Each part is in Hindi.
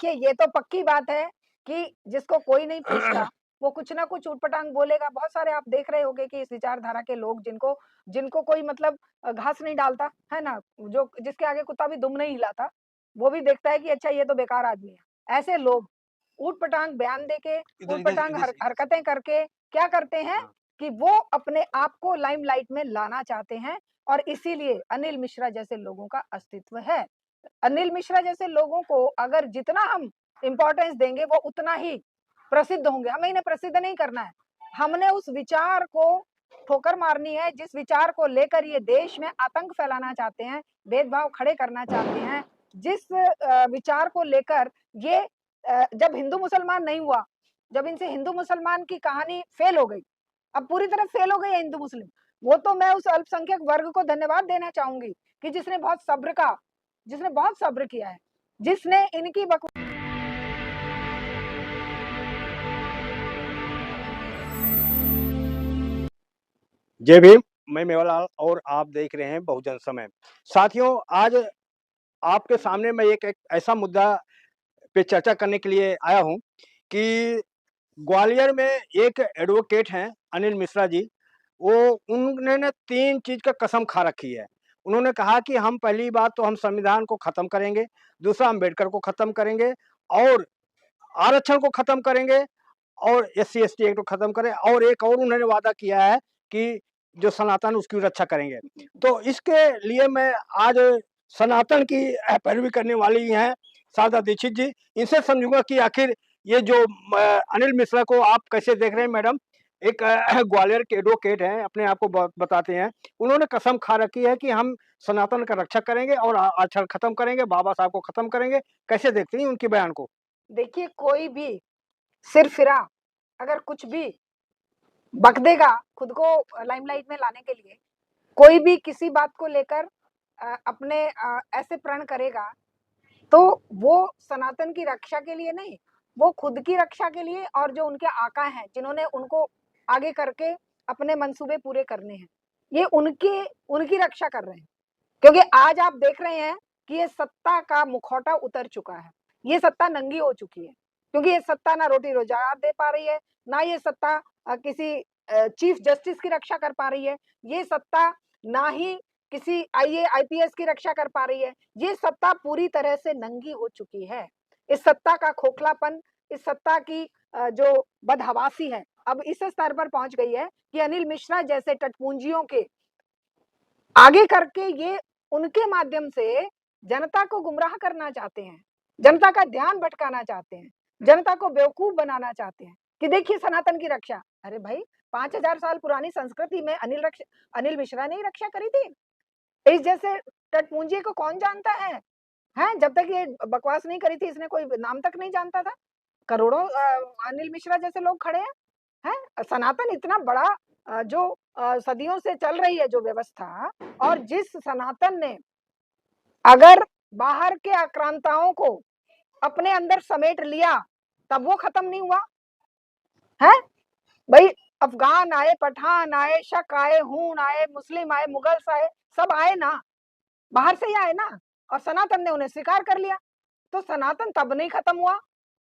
देखिए, ये तो पक्की बात है कि जिसको कोई नहीं पूछता, वो कुछ ना कुछ ऊट-पटांग बोलेगा। बहुत सारे आप देख रहे होंगे कि इस विचारधारा के लोग जिनको जिनको कोई मतलब घास नहीं डालता, है ना? जो जिसके आगे कुत्ता भी दुम नहीं हिलाता, वो भी देखता है कि अच्छा ये तो बेकार आदमी है। ऐसे लोग ऊट-पटांग बयान देके, इधर इधर ऊट-पटांग इधर से इधर से हरकतें करके क्या करते हैं हाँ। कि वो अपने आप को लाइमलाइट में लाना चाहते हैं और इसीलिए अनिल मिश्रा जैसे लोगों का अस्तित्व है। अनिल मिश्रा जैसे लोगों को अगर जितना हम इम्पोर्टेंस देंगे वो उतना ही प्रसिद्ध होंगे। हमें इन्हें प्रसिद्ध नहीं करना है। हमने उस विचार को ठोकर मारनी है जिस विचार को लेकर ये देश में आतंक फैलाना चाहते हैं, भेदभाव खड़े करना चाहते हैं, जिस विचार को लेकर ये जब हिंदू-मुसलमान नहीं हुआ, जब इनसे हिंदू-मुसलमान की कहानी फेल हो गई, अब पूरी तरह फेल हो गई है हिंदू-मुस्लिम, वो तो मैं उस अल्पसंख्यक वर्ग को धन्यवाद देना चाहूँगी कि जिसने बहुत सब्र किया है, जिसने इनकी बक जय भीम, मैं मेवालाल और आप देख रहे हैं बहुजन समय। साथियों, आज आपके सामने मैं एक ऐसा मुद्दा पे चर्चा करने के लिए आया हूँ कि ग्वालियर में एक एडवोकेट हैं अनिल मिश्रा जी, वो उन्होंने 3 चीज़ का कसम खा रखी है। उन्होंने कहा कि हम पहली बात तो हम संविधान को खत्म करेंगे, दूसरा अम्बेडकर को खत्म करेंगे और आरक्षण को खत्म करेंगे और एससी-एसटी एक्ट को खत्म करें और एक और उन्होंने वादा किया है कि जो सनातन उसकी रक्षा करेंगे। तो इसके लिए मैं आज सनातन की पैरवी करने वाली हैं शारदा दीक्षित जी, इनसे समझूँगा कि आखिर ये जो अनिल मिश्रा को आप कैसे देख रहे हैं मैडम? एक ग्वालियर के एडवोकेट हैं, अपने आप को बताते हैं। उन्होंने कसम खा रखी है कि हम सनातन का रक्षा करेंगे और आरक्षण खत्म करेंगे, बाबा साहब को खत्म करेंगे। कैसे देखते हैं उनके बयान को? देखिए कोई भी सिरफिरा अगर कुछ भी बक देगा खुद को लाइमलाइट में लाने के लिए, कोई भी किसी बात को लेकर अपने ऐसे प्रण करेगा, तो वो सनातन की रक्षा के लिए नहीं, वो खुद की रक्षा के लिए और जो उनके आका हैं, जिन्होंने उनको आगे करके अपने मंसूबे पूरे करने हैं, ये उनकी उनकी रक्षा कर रहे हैं। क्योंकि आज आप देख रहे हैं कि ये सत्ता का मुखौटा उतर चुका है। ये सत्ता नंगी हो चुकी है। क्योंकि ये सत्ता ना रोटी-रोज़गार दे पा रही है, ना ये सत्ता किसी चीफ जस्टिस की रक्षा कर पा रही है। ये सत्ता ना ही किसी आईपीएस की रक्षा कर पा रही है। ये सत्ता पूरी तरह से नंगी हो चुकी है। इस सत्ता का खोखलापन, इस सत्ता की जो बदहवासी है, अब इस स्तर पर पहुँच गई है कि अनिल मिश्रा जैसे टटपूंजियों के आगे करके ये उनके माध्यम से जनता को गुमराह करना चाहते हैं, जनता का ध्यान भटकाना चाहते हैं, जनता को बेवकूफ बनाना चाहते हैं कि देखिए सनातन की रक्षा। अरे भाई 5000 साल पुरानी संस्कृति में अनिल मिश्रा ने ही रक्षा करी थी। इस जैसे टटपूंजी को कौन जानता है? हैं? जब तक ये बकवास नहीं करी थी इसने कोई नाम तक नहीं जानता था। करोड़ों अनिल मिश्रा जैसे लोग खड़े हैं। हैं? सनातन इतना बड़ा जो सदियों से चल रही है जो व्यवस्था और जिस सनातन ने अगर बाहर के आक्रांताओं को अपने अंदर समेट लिया, तब वो खत्म नहीं हुआ, है? भई अफ़गान आए, पठान आए, शक आए, हूण आए, मुस्लिम आए, मुगल्स आए, सब आए ना, बाहर से ही आए ना और सनातन ने उन्हें स्वीकार कर लिया। तो सनातन तब नहीं खत्म हुआ।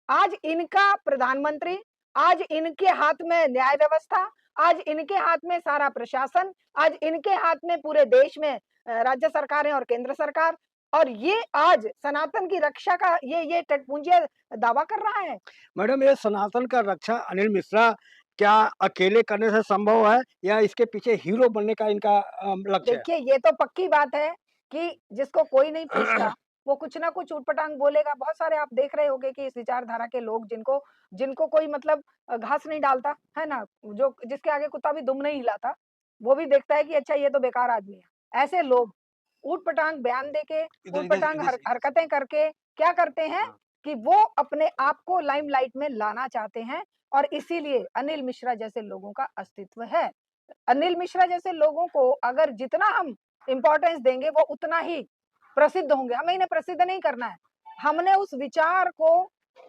आज इनका प्रधानमंत्री, आज इनके हाथ में न्याय व्यवस्था, आज इनके हाथ में सारा प्रशासन, आज इनके हाथ में पूरे देश में राज्य सरकारें और केंद्र सरकार और ये आज सनातन की रक्षा का ये टटपूंजिया दावा कर रहा है। मैडम, ये सनातन का रक्षा अनिल मिश्रा क्या अकेले करने से संभव है या इसके पीछे हीरो बनने का इनका लक्ष्य है? देखिए, ये तो पक्की बात है कि जिसको कोई नहीं पूछता, वो कुछ ना कुछ ऊट-पटांग बोलेगा। बहुत सारे आप देख रहे होंगे कि इस विचारधारा के लोग जिनको जिनको कोई मतलब घास नहीं डालता, है ना? जो जिसके आगे कुत्ता भी दुम नहीं हिलाता, वो भी देखता है कि अच्छा ये तो बेकार आदमी है। ऐसे लोग ऊट-पटांग बयान देके, इधर इधर ऊट-पटांग इधर से इधर से हरकतें करके क्या करते हैं हाँ। कि वो अपने आप को लाइमलाइट में लाना चाहते हैं और इसीलिए अनिल मिश्रा जैसे लोगों का अस्तित्व है। अनिल मिश्रा जैसे लोगों को अगर जितना हम इम्पोर्टेंस देंगे वो उतना ही प्रसिद्ध होंगे। हमें इन्हें प्रसिद्ध नहीं करना है। हमने उस विचार को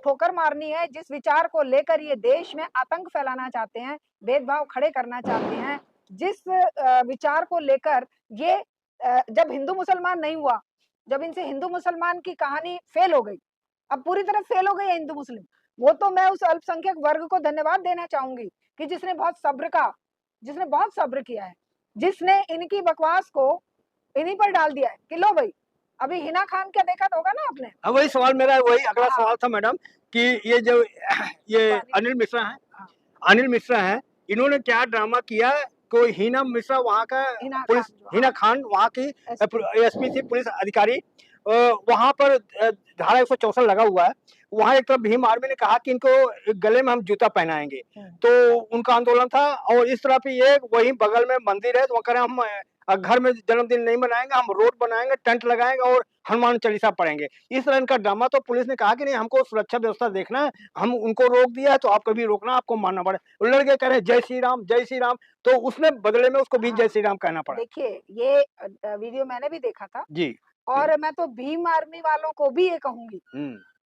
ठोकर मारनी है जिस विचार को लेकर ये देश में आतंक फैलाना चाहते हैं, भेदभाव खड़े करना चाहते हैं, जिस विचार को लेकर ये जब हिंदू-मुसलमान नहीं हुआ, जब इनसे हिंदू-मुसलमान की कहानी फेल हो गई, अब पूरी तरह फेल हो गई है हिंदू मुस्लिम। वो तो मैं उस अल्पसंख्यक वर्ग को धन्यवाद देना चाहूंगी कि जिसने बहुत सब्र किया है, जिसने इनकी बकवास को इन्हीं पर डाल दिया है कि लो भाई। अभी हिना खान क्या देखा तो होगा ना आपने। हाँ, वही सवाल मेरा, वही अगला हाँ। सवाल था मैडम कि ये जो ये अनिल मिश्रा है, हाँ, अनिल मिश्रा है, इन्होंने क्या ड्रामा किया। कोई हिना मिश्रा वहाँ का हिना पुलिस, खान जो, हिना हाँ, खान वहाँ की एसपी। एसपी थी, पुलिस अधिकारी। वहाँ पर धारा 164 लगा हुआ है। वहाँ एक तरफ भीम आर्मी ने कहा कि इनको गले में हम जूता पहनाएंगे, तो उनका आंदोलन था। और इस तरफ ये वही बगल में मंदिर है, तो वो कह रहे हम घर में जन्मदिन नहीं मनाएंगे, हम रोड बनाएंगे, टेंट लगाएंगे और हनुमान चालीसा पढ़ेंगे। इस तरह इनका ड्रामा। तो पुलिस ने कहा कि नहीं, हमको सुरक्षा व्यवस्था देखना है, हम उनको रोक दिया है, तो आपको भी रोकना, आपको मानना पड़े। लड़के कह रहे जय श्री राम, जय श्री राम, तो उसने बदले में उसको भी जय श्री राम कहना पड़ा। देखिए, ये वीडियो मैंने भी देखा था जी। और मैं तो भीम आर्मी वालों को भी ये कहूंगी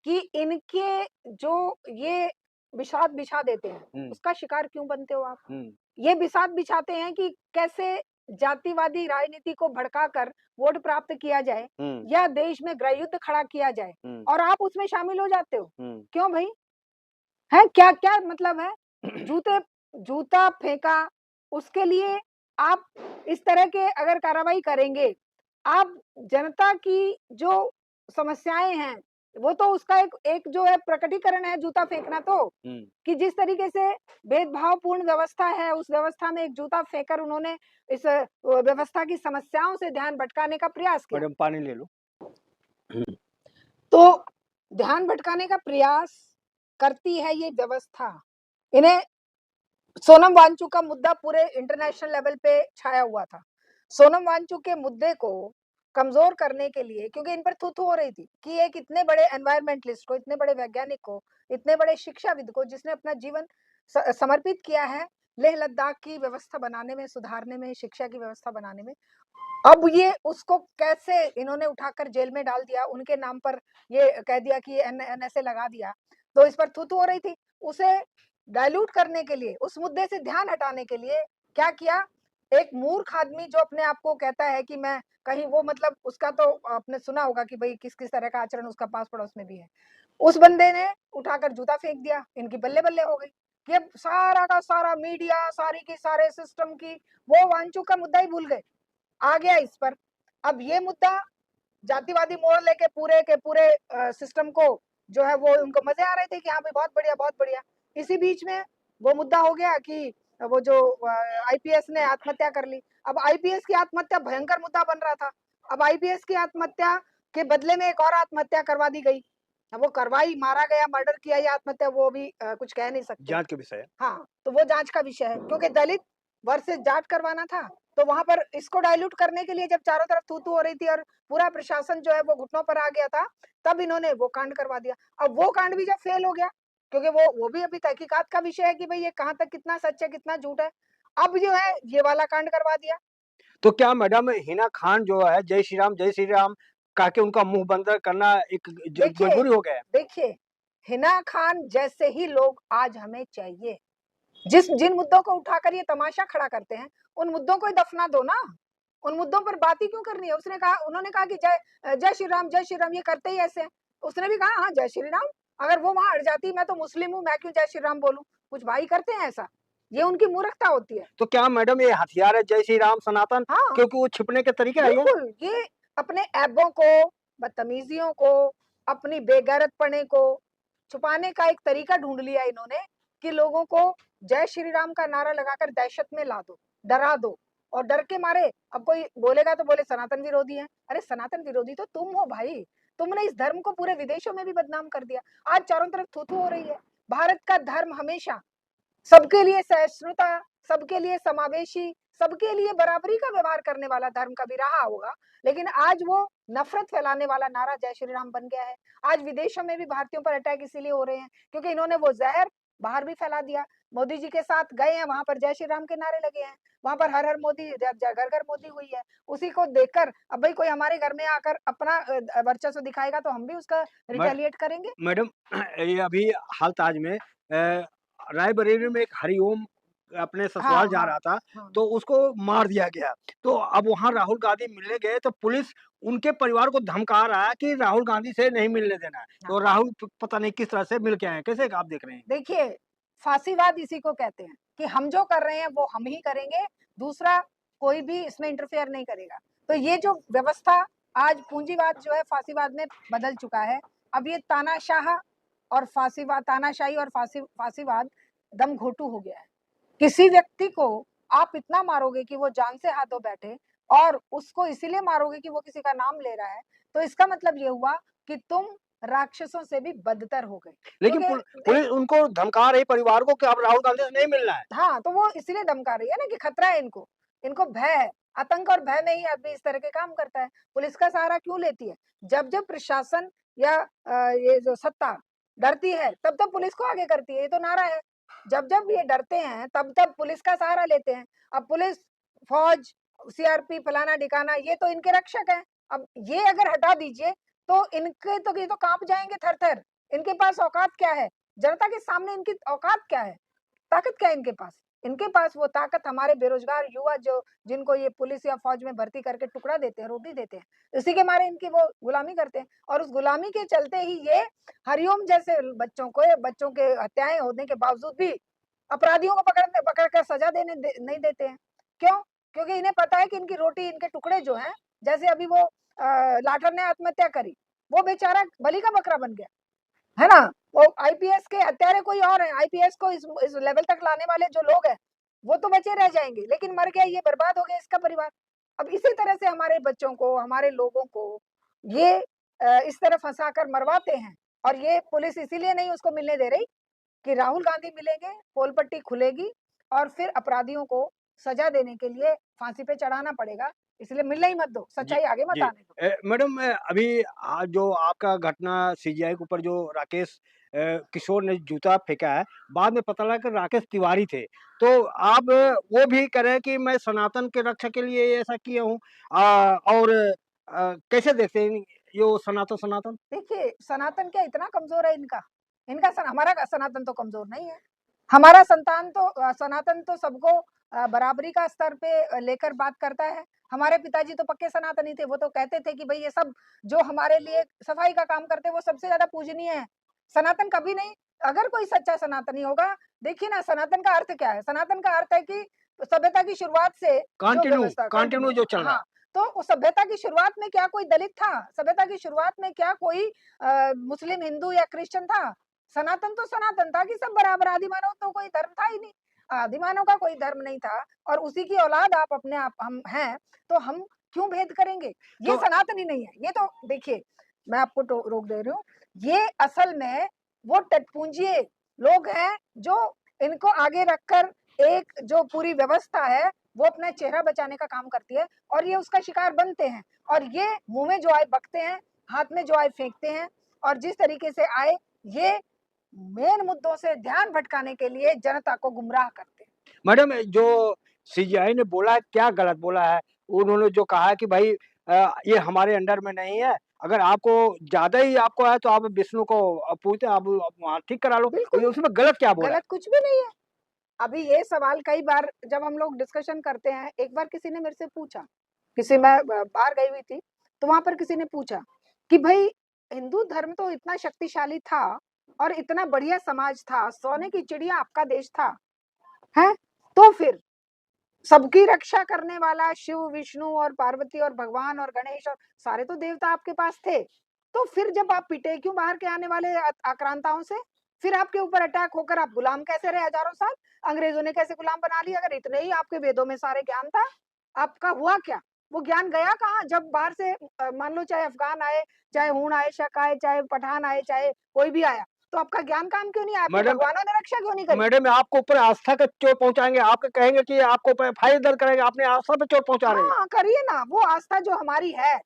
कि इनके जो ये विषाद बिछा देते हैं, उसका शिकार क्यों बनते हो आप। ये विषाद बिछाते हैं कि कैसे जातिवादी राजनीति को भड़काकर वोट प्राप्त किया जाए या देश में गृह युद्ध खड़ा किया जाए, और आप उसमें शामिल हो जाते हो। क्यों भाई, है क्या क्या मतलब है। जूता फेंका, उसके लिए आप इस तरह के अगर कार्रवाई करेंगे, आप जनता की जो समस्याएं हैं, वो तो उसका एक जो है प्रकटीकरण है जूता फेंकना। तो कि जिस तरीके से भेदभावपूर्ण व्यवस्था है, उस व्यवस्था में एक जूता फेंकर उन्होंने इस व्यवस्था की समस्याओं से ध्यान भटकाने का प्रयास किया। मैडम पानी ले लो। तो ध्यान भटकाने का प्रयास करती है ये व्यवस्था। इन्हें सोनम वांगचुक का मुद्दा पूरे इंटरनेशनल लेवल पे छाया हुआ था। सोनम वांगचुक के मुद्दे को कमजोर करने के लिए, क्योंकि इन पर थू-थू हो रही थी कि एक इतने बड़े एनवायरमेंटलिस्ट को, इतने बड़े वैज्ञानिक को, इतने बड़े शिक्षाविद को, जिसने अपना जीवन समर्पित किया है लेह लद्दाख की व्यवस्था बनाने में, सुधारने में, शिक्षा की व्यवस्था बनाने में, अब ये उसको कैसे इन्होंने उठाकर जेल में डाल दिया, उनके नाम पर ये कह दिया कि एनएसए लगा दिया। तो इस पर थू-थू हो रही थी। उसे डाइल्यूट करने के लिए, उस मुद्दे से ध्यान हटाने के लिए क्या किया, एक मूर्ख आदमी जो अपने आप को कहता है कि मैं कहीं वो, मतलब उसका तो आपने सुना होगा कि भाई किस किस तरह का आचरण उसका पास पड़ोस में भी है। उस बंदे ने उठाकर जूता फेंक दिया। इनकी बल्ले बल्ले हो गई कि अब सारा का सारा मीडिया, सारी की सारे सिस्टम की वो वांचू का मुद्दा ही भूल गए, आ गया इस पर। अब ये मुद्दा जातिवादी मोड़ लेके पूरे के पूरे सिस्टम को जो है वो उनको मजे आ रहे थे कि हाँ भाई बहुत बढ़िया बहुत बढ़िया। इसी बीच में वो मुद्दा हो गया कि वो जो आईपीएस ने आत्महत्या कर ली। अब आईपीएस की आत्महत्या भयंकर मुद्दा बन रहा था। अब आईपीएस की आत्महत्या के बदले में एक और आत्महत्या करवा दी गई। अब वो करवाई, मारा गया, मर्डर किया या आत्महत्या, वो भी कुछ कह नहीं सकते। जांच का विषय है। हाँ, तो वो जांच का विषय है, क्योंकि दलित वर्सेस जाट करवाना था। तो वहां पर इसको डाइल्यूट करने के लिए जब चारों तरफ थू-थू हो रही थी और पूरा प्रशासन जो है वो घुटनों पर आ गया था, तब इन्होंने वो कांड करवा दिया। अब वो कांड भी जब फेल हो गया, क्योंकि वो भी अभी तहकीकात का विषय है कि भाई ये कहाँ तक कितना सच है कितना झूठ है। अब जो है ये वाला कांड करवा दिया। तो क्या मैडम हिना खान जो है जय श्री राम कह के उनका मुंह बंद करना एक देखिए मजबूरी हो गया है? देखिए, हिना खान जैसे ही लोग आज हमें चाहिए। जिन मुद्दों को उठाकर ये तमाशा खड़ा करते हैं, उन मुद्दों को ही दफना दो ना। उन मुद्दों पर बात ही क्यों करनी है। उन्होंने कहा कि जय श्री राम, ये करते ही ऐसे हैं। उसने भी कहा हाँ जय श्री राम। अगर वो वहां अड़ जाती, मैं तो मुस्लिम हूँ, मैं क्यों जय श्री राम बोलूं। कुछ भाई करते हैं ऐसा, ये उनकी मूर्खता होती है। तो क्या मैडम ये हथियार है जय श्री राम सनातन, हाँ, क्योंकि वो छिपने के तरीके है ये? बिल्कुल। ये अपने ऐबों को, बदतमीजियों को, अपनी बेगैरतपने को छुपाने का एक तरीका ढूंढ लिया इन्होंने कि लोगों को जय श्री राम का नारा लगाकर दहशत में ला दो, डरा दो, और डर के मारे अब कोई बोलेगा तो बोले सनातन विरोधी है। अरे सनातन विरोधी तो तुम हो भाई। तुमने इस धर्म को पूरे विदेशों में भी बदनाम कर दिया। आज चारों तरफ थू-थू हो रही है। भारत का धर्म हमेशा सबके लिए सहिष्णुता, सबके लिए समावेशी, सबके लिए बराबरी का व्यवहार करने वाला धर्म कभी रहा होगा। लेकिन आज वो नफरत फैलाने वाला नारा जय श्री राम बन गया है। आज विदेशों में भी भारतीयों पर अटैक इसीलिए हो रहे हैं क्योंकि इन्होंने वो जहर बाहर भी फैला दिया। मोदी जी के साथ गए हैं, वहां पर जय श्री राम के नारे लगे हैं, वहां पर हर हर मोदी, घर घर मोदी हुई है। उसी को देखकर अब भाई कोई हमारे घर में आकर अपना वर्चस्व दिखाएगा तो हम भी उसका रिटेलिएट करेंगे। मैडम ये अभी हाल ताज में रायबरेली में एक हरिओम अपने ससुराल जा हाँ, रहा था, हाँ। तो उसको मार दिया गया। तो अब वहाँ राहुल गांधी मिलने गए तो पुलिस उनके परिवार को धमका रहा है कि राहुल गांधी से नहीं मिलने देना है। तो हाँ। राहुल पता नहीं किस तरह से मिल के आए हैं। कैसे आप देख रहे हैं? देखिए, फांसीवाद इसी को कहते हैं कि हम जो कर रहे हैं वो हम ही करेंगे, दूसरा कोई भी इसमें इंटरफेयर नहीं करेगा। तो ये जो व्यवस्था आज पूंजीवाद जो है फांसीवाद में बदल चुका है। अब ये तानाशाह और फांसीवाद, तानाशाही और फांसीवाद दम घोटू हो गया है। किसी व्यक्ति को आप इतना मारोगे कि वो जान से हाथ धो बैठे, और उसको इसीलिए मारोगे कि वो किसी का नाम ले रहा है, तो इसका मतलब ये हुआ कि तुम राक्षसों से भी बदतर हो गए। लेकिन क्योंकि पुलिस उनको धमका रही परिवार को कि अब राहुल गांधी से नहीं मिलना है। हाँ, तो वो इसीलिए धमका रही है ना कि खतरा है इनको, इनको भय है, आतंक और भय में ही आदमी इस तरह के काम करता है। पुलिस का सहारा क्यों लेती है? जब प्रशासन या ये जो सत्ता डरती है, तब पुलिस को आगे करती है, ये तो नारा है। जब ये डरते हैं, तब पुलिस का सहारा लेते हैं। अब पुलिस, फौज, सीआरपी, फलाना-ढिकाना, ये तो इनके रक्षक हैं। अब ये अगर हटा दीजिए, तो ये तो काँप जाएँगे थर-थर। इनके पास औकात क्या है? जनता के सामने इनकी औकात क्या है? ताकत क्या है इनके पास? इनके पास वो ताकत हमारे बेरोजगार युवा जो जिनको ये पुलिस या फौज में भर्ती करके टुकड़ा देते हैं, रोटी देते हैं, इसी के मारे इनकी वो गुलामी करते हैं। और उस गुलामी के चलते ही ये हरिओम जैसे बच्चों के हत्याएं होने के बावजूद भी अपराधियों को पकड़ कर सजा नहीं देते हैं। क्यों? क्योंकि इन्हें पता है कि इनकी रोटी, इनके टुकड़े जो हैं, जैसे अभी वो लाठर ने आत्महत्या करी, वो बेचारा बलि का बकरा बन गया, है ना? वो आईपीएस के हत्यारे कोई और हैं, आईपीएस को इस लेवल तक लाने वाले जो लोग हैं, वो तो बचे रह जाएँगे, लेकिन मर गया, ये बर्बाद हो गया इसका परिवार। अब इसी तरह से हमारे बच्चों को, हमारे लोगों को ये इस तरह फँसा कर मरवाते हैं, और ये पुलिस इसीलिए नहीं उसको मिलने दे रही कि राहुल गांधी मिलेंगे, पोल पट्टी खुलेगी, और फिर अपराधियों को सजा देने के लिए फांसी पे चढ़ाना पड़ेगा, इसलिए मिलने ही मत दो, जी, सच्चाई आगे मत जी। आने दो। मैडम अभी जो आपका घटना सीजीआई के ऊपर जो राकेश किशोर ने जूता फेंका है, बाद में पता लगा कि राकेश तिवारी थे। तो आप वो भी कह रहे हैं कि मैं सनातन के रक्षा के लिए ऐसा किया हूँ। और कैसे देखते हैं यो सनातन सनातन? देखिए, सनातन क्या इतना कमज़ोर है इनका? हमारा सनातन तो कमज़ोर नहीं है। हमारा सनातन तो सबको बराबरी का स्तर पे लेकर बात करता है। हमारे पिताजी तो पक्के सनातनी थे, वो तो कहते थे कि भई ये सब जो हमारे लिए सफाई का काम करते हैं, वो सबसे ज़्यादा पूजनीय है। सनातन कभी नहीं, अगर कोई सच्चा सनातनी होगा, देखिए ना, सनातन का अर्थ क्या है? सनातन का अर्थ है कि सभ्यता की शुरुआत से जो व्यवस्था कंटिन्यू कंटिन्यू, जो चल रहा हाँ, है। तो उस सभ्यता की शुरुआत में क्या कोई दलित था? सभ्यता की शुरुआत में क्या कोई मुस्लिम, हिंदू या क्रिश्चियन था? सनातन तो सनातन था कि सब बराबर, आदिमानव तो कोई धर्म था ही नहीं। आदिमानव का कोई धर्म नहीं था, और उसी की औलाद आप अपने आप हम हैं, तो हम क्यों भेद करेंगे? ये तो सनातनी नहीं है। ये तो देखिए, मैं आपको रोक दे रही हूँ। ये असल में वो टटपूंजिये लोग हैं जो इनको आगे रखकर एक जो पूरी व्यवस्था है, वो अपना चेहरा बचाने का काम करती है, और ये उसका शिकार बनते हैं। और ये मुँह में जो आए बकते हैं, हाथ में जो आए फेंकते हैं, और जिस तरीके से आए, ये मेन मुद्दों से ध्यान भटकाने के लिए जनता को गुमराह करते हैं। मैडम जो सीजीआई ने बोला है, क्या गलत बोला है? उन्होंने जो कहा है कि भाई ये हमारे अंडर में नहीं है, अगर आपको ज़्यादा ही आपको है तो आप विष्णु को पूजते आप वहाँ ठीक करा लो। बिल्कुल, ये उसमें गलत क्या बोला है? गलत कुछ भी नहीं है। अभी ये सवाल कई बार जब हम लोग डिस्कशन करते हैं, एक बार किसी ने मेरे से पूछा, मैं बाहर गई हुई थी, तो वहाँ पर किसी ने पूछा कि भई हिंदू धर्म तो इतना शक्तिशाली था और इतना बढ़िया समाज था, सोने की चिड़िया आपका देश था, हैं? तो फिर सबकी रक्षा करने वाला शिव, विष्णु और पार्वती और भगवान और गणेश और सारे तो देवता आपके पास थे। तो फिर जब आप पिटे क्यों बाहर के आने वाले आक्रांताओं से? फिर आपके ऊपर अटैक होकर आप गुलाम कैसे रहे हजारों साल? अंग्रेजों ने कैसे गुलाम बना लिया? अगर इतने ही आपके वेदों में सारे ज्ञान था, आपका हुआ क्या? वो ज्ञान गया कहाँ? जब बाहर से मान लो चाहे अफ़गान आए, चाहे हूण आए, शक आए, चाहे पठान आए, चाहे कोई भी आया, तो आपका ज्ञान काम क्यों नहीं आया? आपके मैडम भगवानों ने रक्षा क्यों नहीं करी? मैडम आपको ऊपर आस्था का चोट पहुँचाएँगे, आप कहेंगे कि आपको प एफआईआर दर्ज करेंगे, अपने आस्था पे चोट पहुँचा रहे हैं। हाँ, करिए ना, वो आस्था जो हमारी है,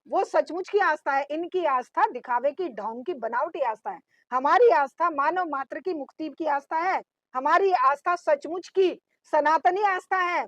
वो सचमुच की आस्था है। इनकी आस्था दिखावे की, ढोंग की, बनावटी आस्था है। हमारी आस्था मानव मात्र की मुक्ति की आस्था है। हमारी आस्था सचमुच की सनातनी आस्था है।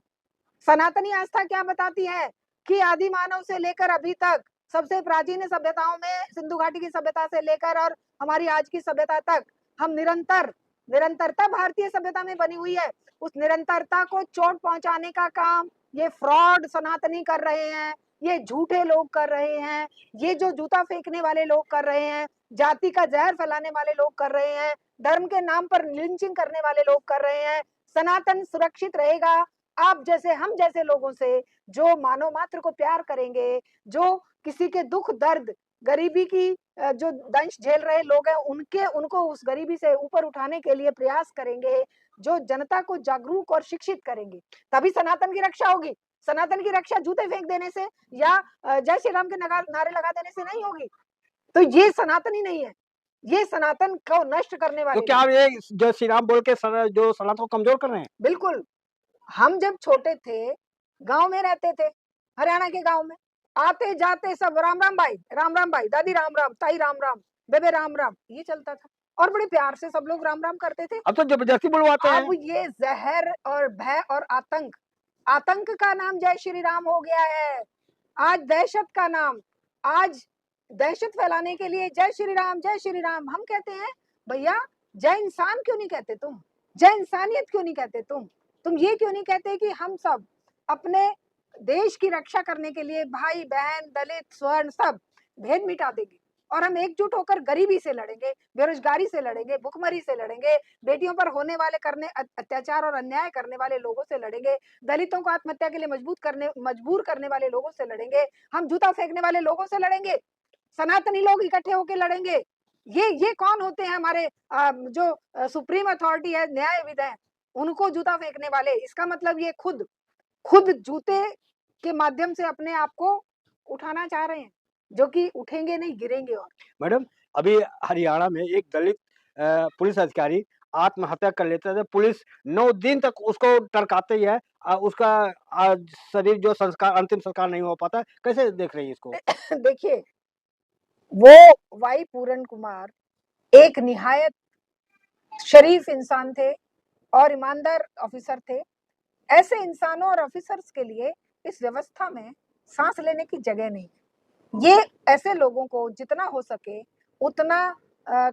सनातनी आस्था क्या बताती है कि आदि मानव से लेकर अभी तक सबसे प्राचीन सभ्यताओं में सिंधु घाटी की सभ्यता से लेकर और हमारी आज की सभ्यता तक हम निरंतर निरंतरता भारतीय सभ्यता में बनी हुई है, उस निरंतरता को चोट पहुंचाने का काम ये फ्रॉड सनातनी कर रहे हैं, ये झूठे लोग कर रहे हैं, ये जो जूता फेंकने वाले लोग कर रहे हैं, जाति का जहर फैलाने वाले लोग कर रहे हैं, धर्म के नाम पर लिंचिंग करने वाले लोग कर रहे हैं। सनातन सुरक्षित रहेगा आप जैसे हम जैसे लोगों से, जो मानव मात्र को प्यार करेंगे, जो किसी के दुख दर्द गरीबी की जो दंश झेल रहे लोग हैं उनको उस गरीबी से ऊपर उठाने के लिए प्रयास करेंगे, जो जनता को जागरूक और शिक्षित करेंगे, तभी सनातन की रक्षा होगी। सनातन की रक्षा जूते फेंक देने से या जय श्री राम के नारे लगा देने से नहीं होगी। तो ये सनातन ही नहीं है, ये सनातन को नष्ट करने वाले। तो क्या आप ये जय श्री राम बोल के जो सनातन को कमजोर कर रहे हैं? बिल्कुल। हम जब छोटे थे, गांव में रहते थे, हरियाणा के गांव में, आते जाते सब राम राम भाई, दादी राम राम, ताई राम राम, बेबे राम राम, ये चलता था और बड़े प्यार से सब लोग राम राम करते थे। अब तो जबरदस्ती बुलवाते हैं। अब ये जहर और भय और आतंक, आतंक का नाम जय श्री राम हो गया है। आज दहशत का नाम, आज दहशत फैलाने के लिए जय श्री राम हम कहते हैं। भैया जय इंसान क्यों नहीं कहते तुम? जय इंसानियत क्यों नहीं कहते तुम ये क्यों नहीं कहते कि हम सब अपने देश की रक्षा करने के लिए भाई बहन दलित स्वर्ण सब भेद मिटा देंगे और हम एकजुट होकर गरीबी से लड़ेंगे, बेरोजगारी से लड़ेंगे, भुखमरी से लड़ेंगे, बेटियों पर होने वाले अत्याचार और अन्याय करने वाले लोगों से लड़ेंगे, दलितों को आत्महत्या के लिए मजबूर करने वाले लोगों से लड़ेंगे, हम जूता फेंकने वाले लोगों से लड़ेंगे, सनातनी लोग इकट्ठे होकर लड़ेंगे। ये कौन होते हैं? हमारे जो सुप्रीम अथॉरिटी है, न्यायविद है, उनको जूता फेंकने वाले। इसका मतलब ये खुद जूते के माध्यम से अपने आप को उठाना चाह रहे हैं, जो कि उठेंगे नहीं, गिरेंगे। और मैडम अभी हरियाणा में एक दलित पुलिस अधिकारी आत्महत्या कर लेता है, पुलिस 9 दिन तक उसको टरकाते ही है, उसका शरीर जो संस्कार अंतिम संस्कार नहीं हो पाता। कैसे देख रही है इसको? देखिए, वो वाई पूरन कुमार एक निहायत शरीफ इंसान थे और ईमानदार ऑफिसर थे। ऐसे इंसानों और ऑफिसर्स के लिए इस व्यवस्था में सांस लेने की जगह नहीं। ये ऐसे लोगों को जितना हो सके उतना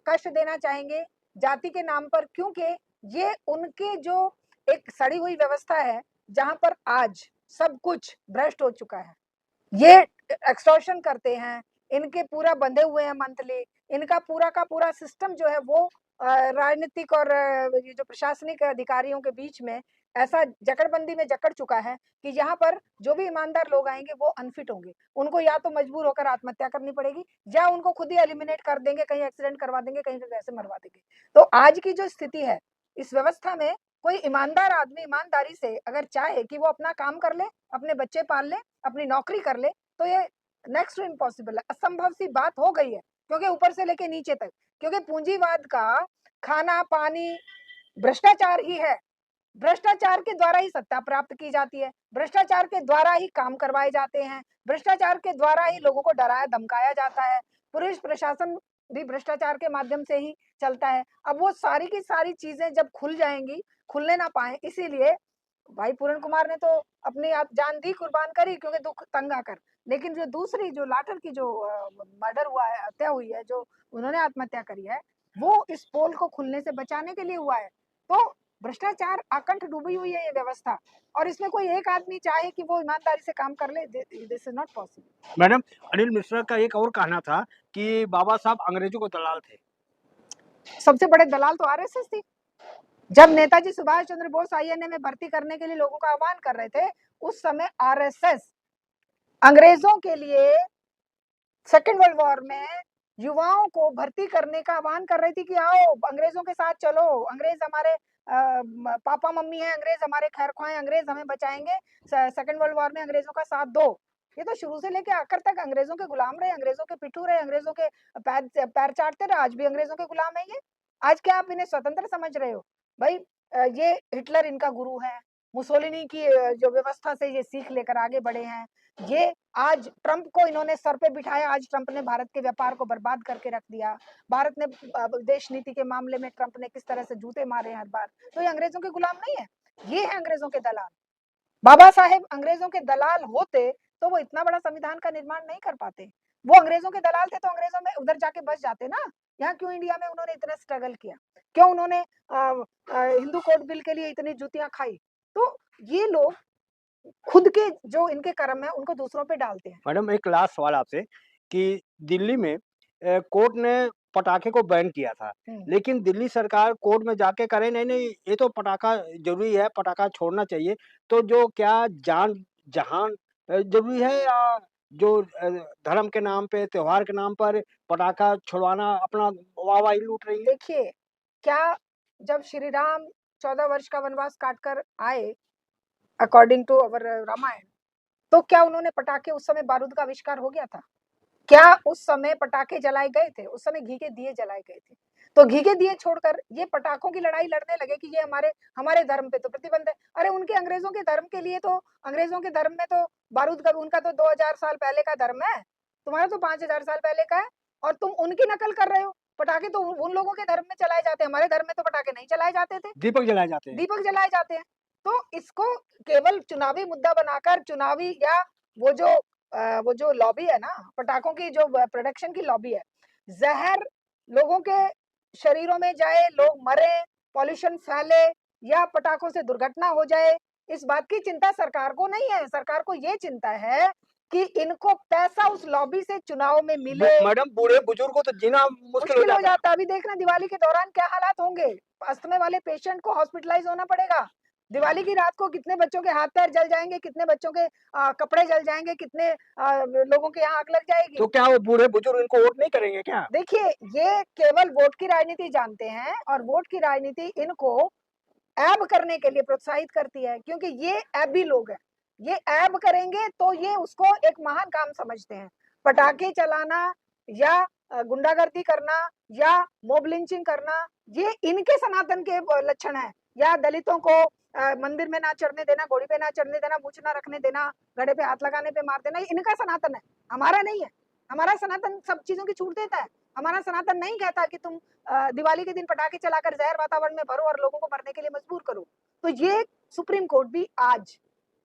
कष्ट देना चाहेंगे जाति के नाम पर, क्योंकि ये उनके जो एक सड़ी हुई व्यवस्था है जहां पर आज सब कुछ भ्रष्ट हो चुका है। ये एक्सटॉर्शन करते हैं, इनके पूरा बंधे हुए हैं मंथली, इनका पूरा का पूरा सिस्टम जो है वो राजनीतिक और ये जो प्रशासनिक अधिकारियों के बीच में ऐसा जकड़बंदी में जकड़ चुका है कि यहाँ पर जो भी ईमानदार लोग आएंगे वो अनफिट होंगे। उनको या तो मजबूर होकर आत्महत्या करनी पड़ेगी या उनको खुद ही एलिमिनेट कर देंगे, कहीं एक्सीडेंट करवा देंगे, कहीं कैसे मरवा देंगे। तो आज की जो स्थिति है इस व्यवस्था में, कोई ईमानदार आदमी ईमानदारी से अगर चाहे कि वो अपना काम कर ले, अपने बच्चे पाल ले, अपनी नौकरी कर ले, तो ये नेक्स्ट टू इम्पॉसिबल है, असंभव सी बात हो गई है। क्योंकि ऊपर से लेके नीचे तक, क्योंकि पूंजीवाद का खाना पानी भ्रष्टाचार ही है। भ्रष्टाचार के द्वारा ही सत्ता प्राप्त की जाती है, भ्रष्टाचार के द्वारा ही काम करवाए जाते हैं, भ्रष्टाचार के द्वारा ही लोगों को डराया धमकाया जाता है। पुलिस प्रशासन भी भ्रष्टाचार के माध्यम से ही चलता है। अब वो सारी की सारी चीजें जब खुल जाएंगी, खुलने ना पाए, इसीलिए भाई पूरन कुमार ने तो अपनी जान दी कुर्बान करी, क्योंकि दुख तंग आकर। लेकिन जो दूसरी जो लाटर की जो मर्डर हुआ है, हत्या हुई है, जो उन्होंने आत्महत्या करी है, वो इस पोल को खुलने से बचाने के लिए हुआ है। तो भ्रष्टाचार आकंठ डूबी हुई है ये व्यवस्था, और इसमें कोई एक आदमी चाहे कि वो ईमानदारी से काम कर ले, this is not possible. Madam Anil Mishra का एक और कहना था कि बाबा साहब अंग्रेजों को दलाल थे। सबसे बड़े दलाल तो आरएसएस थी। जब नेताजी सुभाष चंद्र बोस आईएनए में भर्ती करने के लिए लोगों का आह्वान कर रहे थे, उस समय आरएसएस अंग्रेजों के लिए सेकेंड वर्ल्ड वॉर में युवाओं को भर्ती करने का आह्वान कर रही थी कि आओ अंग्रेजों के साथ चलो, अंग्रेज हमारे पापा मम्मी हैं, अंग्रेज हमारे खैर ख्वाह हैं, अंग्रेज हमें बचाएंगे, सेकेंड वर्ल्ड वॉर में अंग्रेजों का साथ दो। ये तो शुरू से लेके आखिर तक अंग्रेजों के गुलाम रहे, अंग्रेजों के पिट्ठू रहे, अंग्रेजों के पैर चाटते रहे, आज भी अंग्रेजों के गुलाम है ये। आज क्या आप इन्हें स्वतंत्र समझ रहे हो? भाई ये हिटलर इनका गुरु है, मुसोलिनी की जो व्यवस्था से ये सीख लेकर आगे बढ़े हैं। ये आज ट्रंप को इन्होंने सर पे बिठाया, आज ट्रंप ने भारत के व्यापार को बर्बाद करके रख दिया। भारत ने विदेश नीति के मामले में ट्रंप ने किस तरह से जूते मारे हर बार। तो ये अंग्रेजों के गुलाम नहीं है, ये है अंग्रेजों के दलाल। बाबा साहेब अंग्रेजों के दलाल होते तो वो इतना बड़ा संविधान का निर्माण नहीं कर पाते। वो अंग्रेजों के दलाल थे तो अंग्रेजों में उधर जाके बस जाते ना। यहाँ क्यों इंडिया में उन्होंने इतना स्ट्रगल किया? क्यों उन्होंने हिंदू कोड बिल के लिए इतनी जूतियां खाई? तो ये लोग खुद के जो इनके कर्म है उनको दूसरों पे डालते हैं। मैडम एक लास्ट सवाल आपसे कि दिल्ली में कोर्ट ने पटाखे को बैन किया था, लेकिन दिल्ली सरकार कोर्ट में जाके करे नहीं ये तो पटाखा ज़रूरी है, पटाखा छोड़ना चाहिए। तो जो क्या जान-जहान ज़रूरी है या जो धर्म के नाम पे, त्योहार के नाम पर पटाखा छुड़वाना अपना वाहवाही लूट रही है? देखिए, क्या जब श्री राम 14 वर्ष का वनवास काटकर आए अकॉर्डिंग टू अवर रामायण, तो क्या उन्होंने पटाखे उस समय बारूद का आविष्कार हो गया था? क्या उस समय पटाखे जलाए गए थे? उस समय घी के दिए जलाए गए थे। तो घी के दिए छोड़कर ये पटाखों की लड़ाई लड़ने लगे कि ये हमारे धर्म पे तो प्रतिबंध है। अरे उनके अंग्रेजों के धर्म के लिए तो अंग्रेजों के धर्म में तो बारूद का उनका तो 2000 साल पहले का धर्म है, तुम्हारा तो 5000 साल पहले का है और तुम उनकी नकल कर रहे हो। पटाखे तो उन लोगों के धर्म में चलाए जाते हैं, हमारे धर्म में तो पटाखे नहीं चलाए जाते थे। दीपक जलाए जाते हैं। दीपक जलाए जाते हैं। तो इसको केवल चुनावी मुद्दा बनाकर चुनावी या वो जो लॉबी है ना, पटाखों की जो प्रोडक्शन की लॉबी है, जहर लोगों के शरीरों में जाए, लोग मरे, पॉल्यूशन फैले या पटाखों से दुर्घटना हो जाए, इस बात की चिंता सरकार को नहीं है। सरकार को ये चिंता है कि इनको पैसा उस लॉबी से चुनाव में मिले। मैडम बूढ़े बुजुर्गों को तो जीना मुश्किल मुश्किल हो हो जाता है। जाता है। अभी देखना दिवाली के दौरान क्या हालात होंगे। अस्थमा वाले पेशेंट को हॉस्पिटलाइज होना पड़ेगा। दिवाली की रात को कितने बच्चों के हाथ पैर जल जाएंगे, कितने बच्चों के कपड़े जल जाएंगे, कितने लोगों के यहाँ आग लग जाएगी। तो क्या वो बूढ़े बुजुर्ग इनको वोट नहीं करेंगे क्या? देखिए, ये केवल वोट की राजनीति जानते हैं और वोट की राजनीति इनको ऐब करने के लिए प्रोत्साहित करती है, क्योंकि ये ऐबी लोग हैं। ये ऐब करेंगे तो ये उसको एक महान काम समझते हैं। पटाखे चलाना या गुंडागर्दी करना या मोब लिंचिंग करना, ये इनके सनातन के लक्षण है। या दलितों को मंदिर में ना चढ़ने देना, घोड़ी पे ना चढ़ने देना, मूछ ना रखने देना, घड़े पे हाथ लगाने पे मार देना, ये इनका सनातन है, हमारा नहीं है। हमारा सनातन सब चीजों की छूट देता है। हमारा सनातन नहीं कहता कि तुम दिवाली के दिन पटाखे चलाकर जहर वातावरण में भरो और लोगों को मरने के लिए मजबूर करो। तो ये सुप्रीम कोर्ट भी आज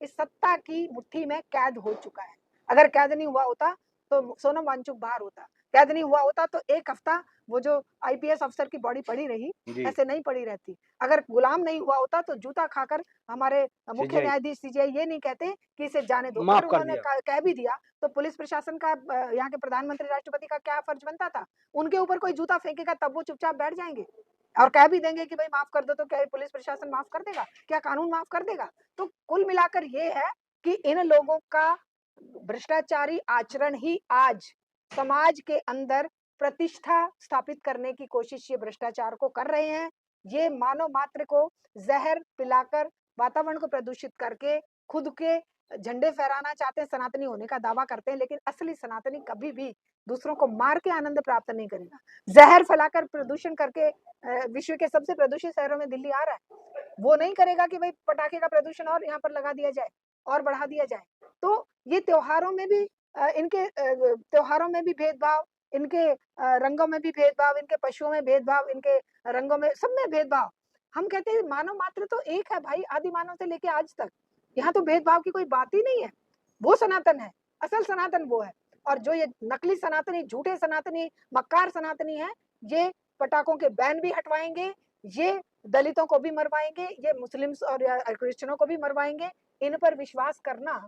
इस सत्ता की मुट्ठी में कैद हो चुका है। अगर कैद नहीं हुआ होता तो सोनम वांगचुक बाहर होता। कैद नहीं हुआ होता तो एक हफ्ता वो जो आईपीएस अफसर की बॉडी पड़ी रही, ऐसे नहीं पड़ी रहती। अगर गुलाम नहीं हुआ होता तो जूता खाकर हमारे मुख्य न्यायाधीश सीजेआई ये नहीं कहते कि इसे जाने दो। अगर उन्होंने कह भी दिया तो पुलिस प्रशासन का, यहाँ के प्रधानमंत्री राष्ट्रपति का क्या फर्ज बनता था? उनके ऊपर कोई जूता फेंकेगा तब वो चुपचाप बैठ जाएंगे और कह भी देंगे कि भाई माफ कर दो, तो क्या पुलिस प्रशासन माफ कर देगा? क्या कानून माफ कर देगा? तो कुल मिलाकर ये है कि इन लोगों का भ्रष्टाचारी आचरण ही आज समाज के अंदर प्रतिष्ठा स्थापित करने की कोशिश ये भ्रष्टाचार को कर रहे हैं। ये मानव मात्र को जहर पिलाकर वातावरण को प्रदूषित करके खुद के झंडे फहराना चाहते हैं, सनातनी होने का दावा करते हैं, लेकिन असली सनातनी कभी भी दूसरों को मार के आनंद प्राप्त नहीं करेगा। जहर फैलाकर प्रदूषण करके विश्व के सबसे प्रदूषित शहरों में दिल्ली आ रहा है, वो नहीं करेगा कि भाई पटाखे का प्रदूषण और यहाँ पर लगा दिया जाए और बढ़ा दिया जाए। तो ये त्योहारों में भी इनके त्योहारों में भी भेदभाव, इनके रंगों में भी भेदभाव, इनके पशुओं में भेदभाव, इनके रंगों में, सब में भेदभाव। हम कहते हैं मानव मात्र तो एक है भाई, आदि मानव से लेके आज तक। यहाँ तो भेदभाव की कोई बात ही नहीं है। वो सनातन है, असल सनातन वो है। और जो ये नकली सनातनी, झूठे सनातनी, मक्कार सनातनी है, ये पटाखों के बैन भी हटवाएंगे, ये दलितों को भी मरवाएंगे, ये मुस्लिम्स और क्रिश्चियनों को भी मरवाएंगे। इन पर विश्वास करना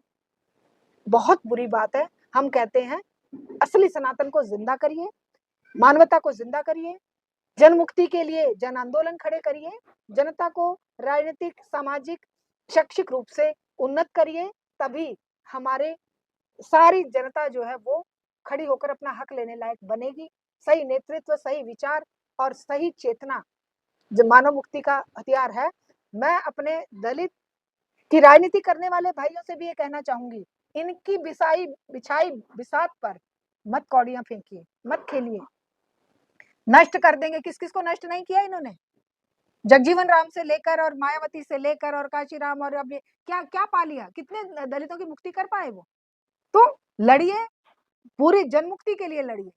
बहुत बुरी बात है। हम कहते हैं असली सनातन को जिंदा करिए, मानवता को जिंदा करिए, जन मुक्ति के लिए जन आंदोलन खड़े करिए, जनता को राजनीतिक, सामाजिक, शैक्षिक रूप से उन्नत करिए, तभी हमारे सारी जनता जो है वो खड़ी होकर अपना हक लेने लायक बनेगी। सही नेतृत्व, सही विचार और सही चेतना जो मानव मुक्ति का हथियार है। मैं अपने दलित की राजनीति करने वाले भाइयों से भी ये कहना चाहूंगी, इनकी बिछाई बिसात पर मत कौड़ियां फेंकिए, मत खेलिए। नष्ट कर देंगे। किस किस को नष्ट नहीं किया इन्होंने? जगजीवन राम से लेकर और मायावती से लेकर और काशीराम, और अब ये क्या क्या पा लिया? कितने दलितों की मुक्ति कर पाए वो? तो लड़िए, पूरी जनमुक्ति के लिए लड़िए,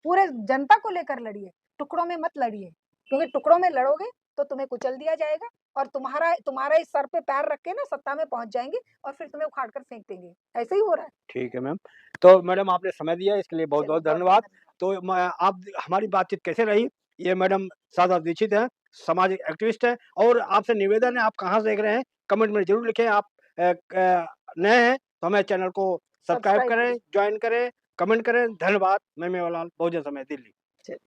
पूरे जनता को लेकर लड़िए, टुकड़ों में मत लड़िए, क्योंकि टुकड़ों में लड़ोगे तो तुम्हें कुचल दिया जाएगा और तुम्हारा इस सर पे पैर रख के ना सत्ता में पहुंच जाएंगे और फिर तुम्हें उखाड़ कर फेंक देंगे। ऐसे ही हो रहा है। ठीक है मैम। तो मैडम आपने समय दिया इसके लिए बहुत बहुत धन्यवाद। तो आप हमारी बातचीत कैसे रही, ये मैडम सादा दीक्षित हैं, सामाजिक एक्टिविस्ट हैं और आपसे निवेदन है, आप कहाँ से देख रहे हैं कमेंट में ज़रूर लिखें। आप नए हैं तो हमारे चैनल को सब्सक्राइब करें, ज्वाइन करें, कमेंट करें। धन्यवाद। मैं मेवालाल, बहुजन समाज, दिल्ली।